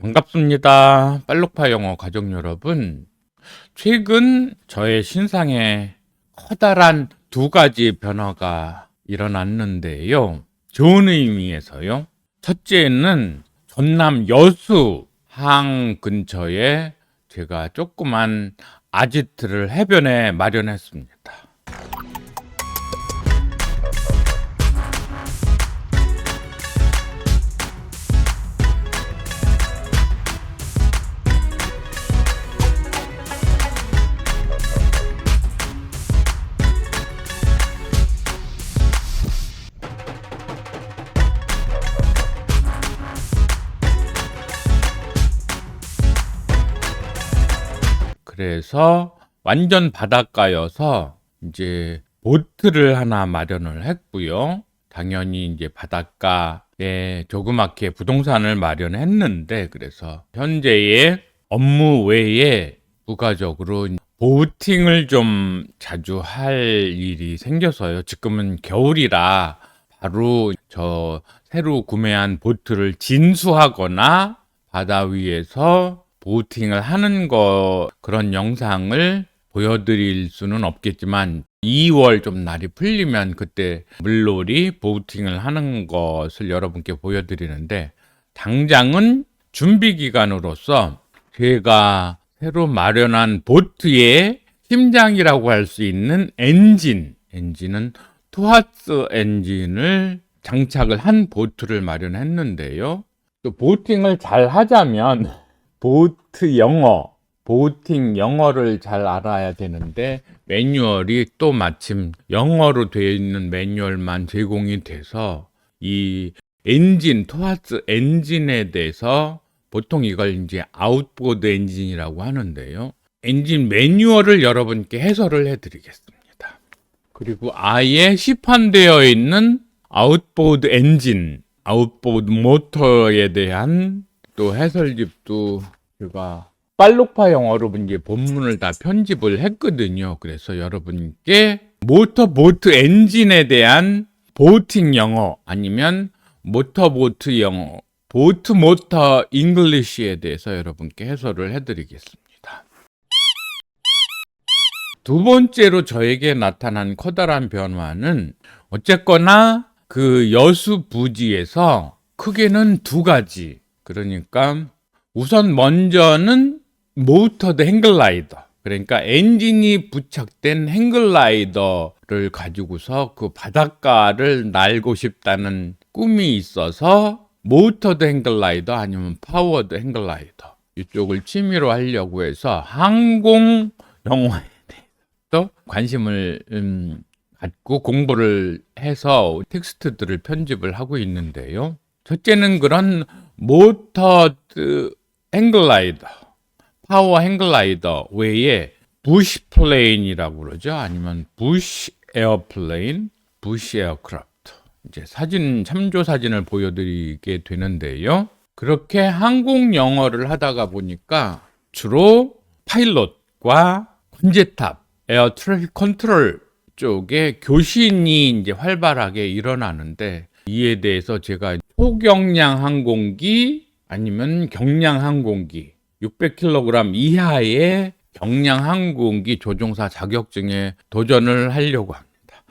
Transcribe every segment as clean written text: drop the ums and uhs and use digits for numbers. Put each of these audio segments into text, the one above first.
반갑습니다. 빨록파 영어 가족 여러분. 최근 저의 신상에 커다란 두 가지 변화가 일어났는데요. 좋은 의미에서요. 첫째는 전남 여수항 근처에 제가 조그만 아지트를 해변에 마련했습니다. 그래서 완전 바닷가여서 이제 보트를 하나 마련을 했고요. 당연히 이제 바닷가에 조그맣게 부동산을 마련했는데, 그래서 현재의 업무 외에 부가적으로 보팅을 좀 자주 할 일이 생겨서요. 지금은 겨울이라 바로 저 새로 구매한 보트를 진수하거나 바다 위에서 보팅을 하는 그런 영상을 보여드릴 수는 없겠지만 2월 좀 날이 풀리면 그때 물놀이 보팅을 하는 것을 여러분께 보여드리는데, 당장은 준비 기간으로서 제가 새로 마련한 보트의 심장이라고 할 수 있는 엔진은 토하스 엔진을 장착을 한 보트를 마련했는데요. 또 보팅을 잘 하자면 보팅 영어를 잘 알아야 되는데, 매뉴얼이 또 마침 영어로 되어 있는 매뉴얼만 제공이 돼서 이 토하스 엔진에 대해서 보통 이걸 이제 아웃보드 엔진이라고 하는데요. 엔진 매뉴얼을 여러분께 해설을 해드리겠습니다. 그리고 아예 시판되어 있는 아웃보드 모터에 대한 또 해설집도 제가 빨록파 영어로 이제 본문을 다 편집을 했거든요. 그래서 여러분께 모터보트 엔진에 대한 보팅 영어 아니면 모터보트 영어, 보트 모터 잉글리시에 대해서 여러분께 해설을 해드리겠습니다. 두 번째로 저에게 나타난 커다란 변화는 어쨌거나 그 여수 부지에서 크게는 두 가지. 그러니까 우선 먼저는 모터드 행글라이더, 그러니까 엔진이 부착된 행글라이더를 가지고서 그 바닷가를 날고 싶다는 꿈이 있어서 모터드 행글라이더 아니면 파워드 행글라이더 이쪽을 취미로 하려고 해서 항공 영어에 대해서 관심을 갖고 공부를 해서 텍스트들을 편집을 하고 있는데요. 첫째는 그런 모터드 행글라이더, 파워 행글라이더 외에 부시 플레인이라고 그러죠. 아니면 부시 에어플레인, 부시 에어크래프트. 이제 참조 사진을 보여드리게 되는데요. 그렇게 항공 영어를 하다가 보니까 주로 파일럿과 관제탑, 에어 트래픽 컨트롤 쪽에 교신이 이제 활발하게 일어나는데, 이에 대해서 제가 초경량 항공기 아니면 경량 항공기 600kg 이하의 경량 항공기 조종사 자격증에 도전을 하려고 합니다.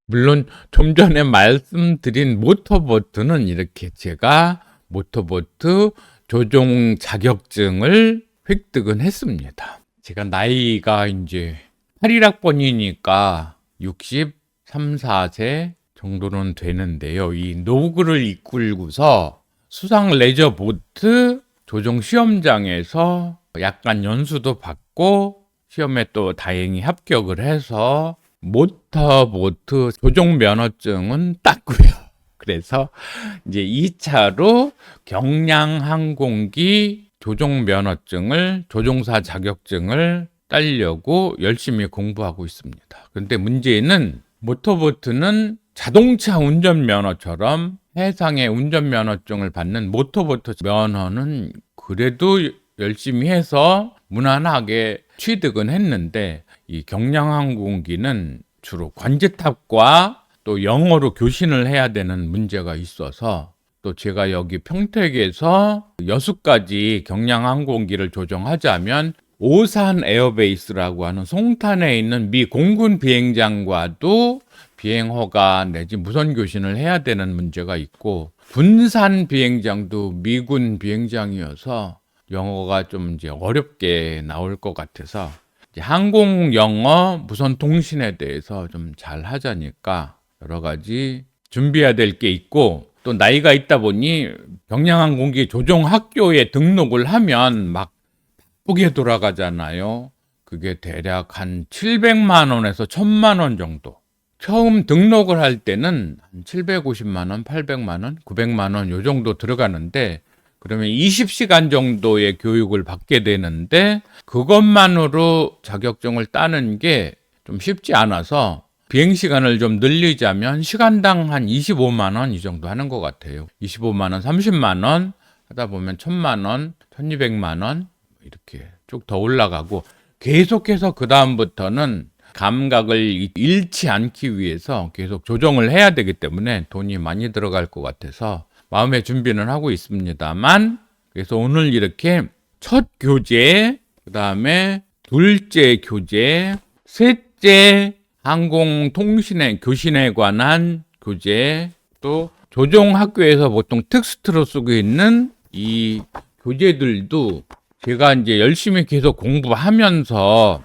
물론 좀 전에 말씀드린 모터보트는 이렇게 제가 모터보트 조종 자격증을 획득은 했습니다. 제가 나이가 이제 81학번이니까 63, 4세 정도는 되는데요. 이 노구를 이끌고서 수상 레저 보트 조종 시험장에서 약간 연수도 받고 시험에 또 다행히 합격을 해서 모터보트 조종 면허증은 땄고요. 그래서 이제 2차로 경량 항공기 조종 면허증을, 조종사 자격증을 따려고 열심히 공부하고 있습니다. 그런데 문제는 모터보트는 자동차 운전면허처럼 해상의 운전면허증을 받는 모터보트 면허는 그래도 열심히 해서 무난하게 취득은 했는데, 이 경량항공기는 주로 관제탑과 또 영어로 교신을 해야 되는 문제가 있어서 또 제가 여기 평택에서 6가지 경량항공기를 조종하자면 오산 에어베이스라고 하는 송탄에 있는 미 공군 비행장과도 비행허가 내지 무선 교신을 해야 되는 문제가 있고, 군산 비행장도 미군 비행장이어서 영어가 좀 이제 어렵게 나올 것 같아서 이제 항공 영어 무선 통신에 대해서 좀 잘 하자니까 여러 가지 준비해야 될 게 있고, 또 나이가 있다 보니 경량항공기 조종 학교에 등록을 하면 막 바쁘게 돌아가잖아요. 그게 대략 한 700만 원에서 1000만 원 정도. 처음 등록을 할 때는 한 750만 원, 800만 원, 900만 원 요 정도 들어가는데, 그러면 20시간 정도의 교육을 받게 되는데 그것만으로 자격증을 따는 게 좀 쉽지 않아서 비행시간을 좀 늘리자면 시간당 한 25만 원 이 정도 하는 것 같아요. 25만 원, 30만 원 하다 보면 1000만 원, 1200만 원 이렇게 쭉 더 올라가고, 계속해서 그 다음부터는 감각을 잃지 않기 위해서 계속 조정을 해야 되기 때문에 돈이 많이 들어갈 것 같아서 마음의 준비는 하고 있습니다만, 그래서 오늘 이렇게 첫 교재, 그 다음에 둘째 교재, 셋째 항공통신의 교신에 관한 교재, 또 조종학교에서 보통 텍스트로 쓰고 있는 이 교재들도 제가 이제 열심히 계속 공부하면서,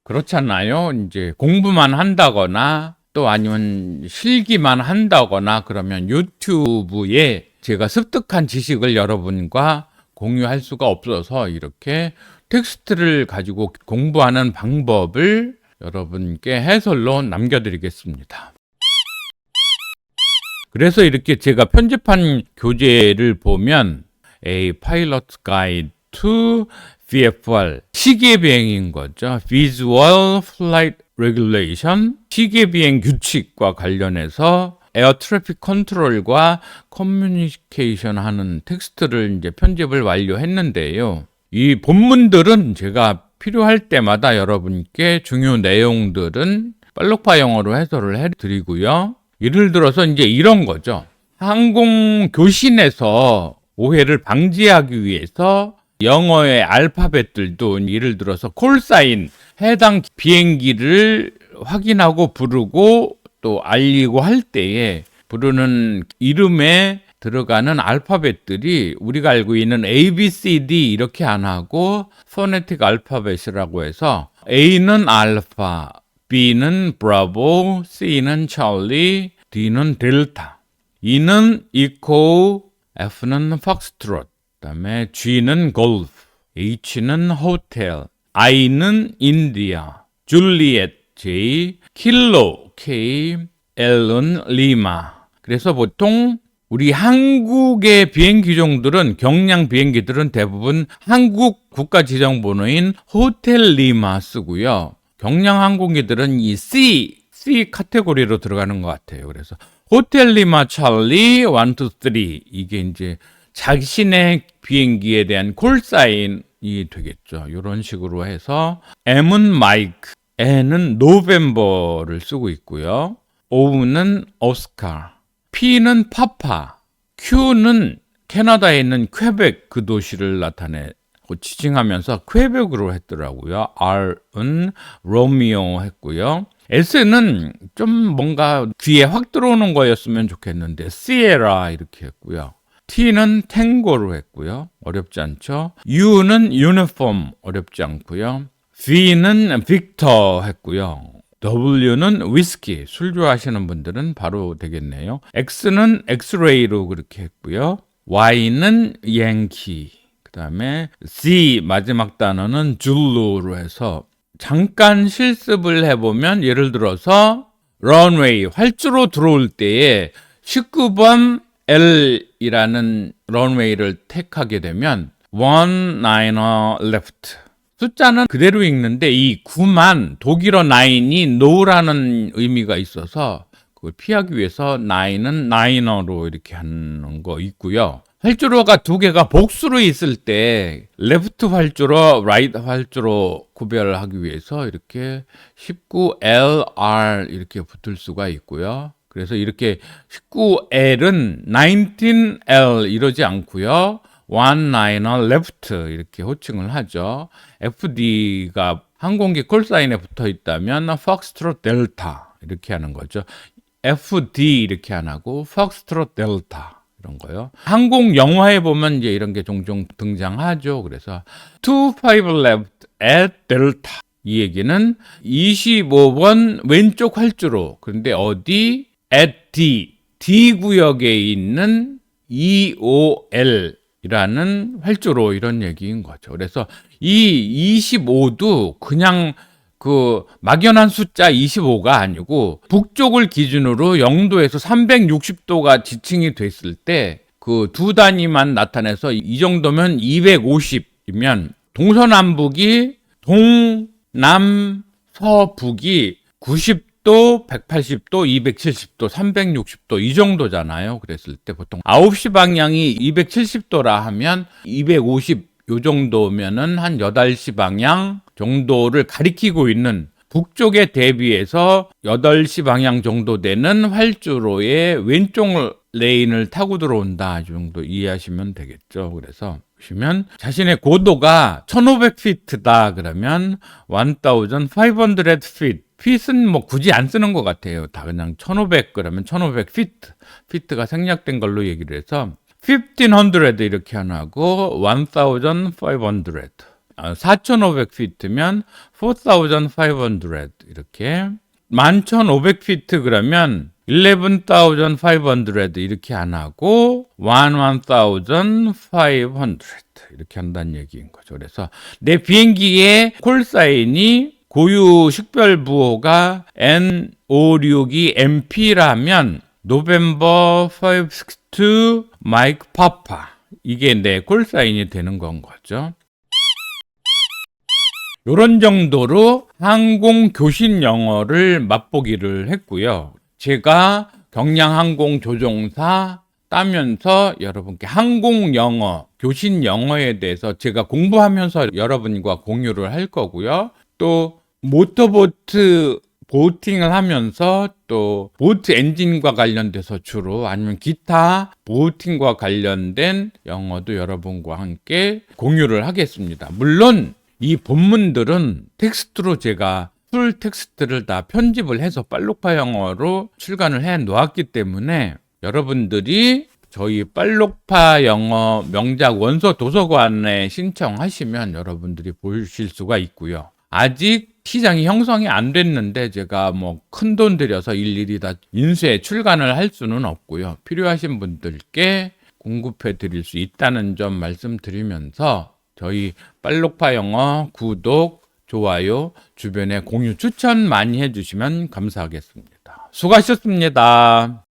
그렇잖아요. 이제 공부만 한다거나 또 아니면 실기만 한다거나 그러면 유튜브에 제가 습득한 지식을 여러분과 공유할 수가 없어서 이렇게 텍스트를 가지고 공부하는 방법을 여러분께 해설로 남겨드리겠습니다. 그래서 이렇게 제가 편집한 교재를 보면 A Pilot's Guide to VFR, 시계비행인 거죠. Visual Flight Regulation, 시계비행 규칙과 관련해서 에어 트래픽 컨트롤과 커뮤니케이션 하는 텍스트를 이제 편집을 완료했는데요. 이 본문들은 제가 필요할 때마다 여러분께 중요 내용들은 빨록파 영어로 해설을 해드리고요. 예를 들어서 이제 이런 거죠. 항공 교신에서 오해를 방지하기 위해서 영어의 알파벳들도 예를 들어서 콜사인, 해당 비행기를 확인하고 부르고 또 알리고 할 때에 부르는 이름에 들어가는 알파벳들이 우리가 알고 있는 A, B, C, D 이렇게 안 하고 포네틱 알파벳이라고 해서 A는 알파, B는 브라보, C는 찰리, D는 델타, E는 이코, F는 팍스트롯, 그다음에 G는 골프, H는 호텔, I는 인디아, 줄리엣 J, 킬로 K, L은 리마. 그래서 보통 우리 한국의 비행 기종들은, 경량 비행기들은 대부분 한국 국가 지정 번호인 호텔 리마 쓰고요. 경량 항공기들은 이 C 카테고리로 들어가는 것 같아요. 그래서 호텔 리마 찰리 1, 2, 3 이게 이제 자신의 비행기에 대한 콜사인이 되겠죠. 이런 식으로 해서 M은 마이크, N은 노벰버를 쓰고 있고요. O는 오스카, P는 파파, Q는 캐나다에 있는 퀘벡 그 도시를 나타내고 지칭하면서 퀘벡으로 했더라고요. R은 로미오 했고요. S는 좀 뭔가 귀에 확 들어오는 거였으면 좋겠는데 시에라 이렇게 했고요. T는 탱고로 했고요. 어렵지 않죠. U는 유니폼 어렵지 않고요. V는 빅터 했고요. W는 위스키, 술 좋아하시는 분들은 바로 되겠네요. X는 엑스레이로 그렇게 했고요. Y는 양키, 그 다음에 Z 마지막 단어는 줄루로 해서 잠깐 실습을 해보면, 예를 들어서 런웨이 활주로 들어올 때에 19번 L이라는 런웨이를 택하게 되면 19er left, 숫자는 그대로 읽는데 이 9만 독일어 9이 no라는 의미가 있어서 그걸 피하기 위해서 9은 9er로 이렇게 하는 거 있고요. 활주로가 두 개가 복수로 있을 때 레프트 활주로, 라이트 활주로 구별하기 위해서 이렇게 19LR 이렇게 붙을 수가 있고요. 그래서 이렇게 19L은 19L 이러지 않고요. one liner left 이렇게 호칭을 하죠. FD가 항공기 콜사인에 붙어 있다면 Foxtrot Delta 이렇게 하는 거죠. FD 이렇게 안 하고 Foxtrot Delta 이런 거요. 항공 영화에 보면 이제 이런 게 종종 등장하죠. 그래서 25 left at Delta 이 얘기는 25번 왼쪽 활주로. 그런데 어디? at D 구역에 있는 EOL 이라는 활주로 이런 얘기인 거죠. 그래서 이 25도 그냥 그 막연한 숫자 25가 아니고 북쪽을 기준으로 0도에서 360도가 지칭이 됐을 때 그 두 단위만 나타내서 이 정도면 250이면 동서남북이 동남서북이 90도, 180도, 270도, 360도 이 정도잖아요. 그랬을 때 보통 9시 방향이 270도라 하면 250 요 정도면은 한 8시 방향 정도를 가리키고 있는 북쪽에 대비해서 8시 방향 정도 되는 활주로의 왼쪽 레인을 타고 들어온다. 이 정도 이해하시면 되겠죠. 그래서 보시면 자신의 고도가 1500피트다 그러면 1500 feet. 핏은 뭐 굳이 안 쓰는 것 같아요. 다 그냥 1500 그러면 1500피트. 피트가 생략된 걸로 얘기를 해서 1500 이렇게 안 하고 1500. 4500피트면 4500 이렇게 11500피트 그러면 11500 이렇게 안 하고 1500 이렇게 한다는 얘기인 거죠. 그래서 내 비행기의 콜사인이 고유 식별부호가 N562MP라면 노벤버 562 마이크 파파 이게 내 콜사인이 되는 건 거죠. 이런 정도로 항공 교신 영어를 맛보기를 했고요. 제가 경량항공조종사 따면서 여러분께 항공 영어, 교신 영어에 대해서 제가 공부하면서 여러분과 공유를 할 거고요. 또 모터보트 보팅을 하면서 또 보트 엔진과 관련돼서 주로 아니면 기타 보팅과 관련된 영어도 여러분과 함께 공유를 하겠습니다. 물론 이 본문들은 텍스트로 제가 풀 텍스트를 다 편집을 해서 빨록파 영어로 출간을 해 놓았기 때문에 여러분들이 저희 빨록파 영어 명작 원서 도서관에 신청하시면 여러분들이 보실 수가 있고요. 아직 시장이 형성이 안 됐는데 제가 뭐 큰 돈 들여서 일일이 다 인쇄 출간을 할 수는 없고요. 필요하신 분들께 공급해 드릴 수 있다는 점 말씀드리면서 저희 빨록파 영어 구독, 좋아요, 주변에 공유, 추천 많이 해주시면 감사하겠습니다. 수고하셨습니다.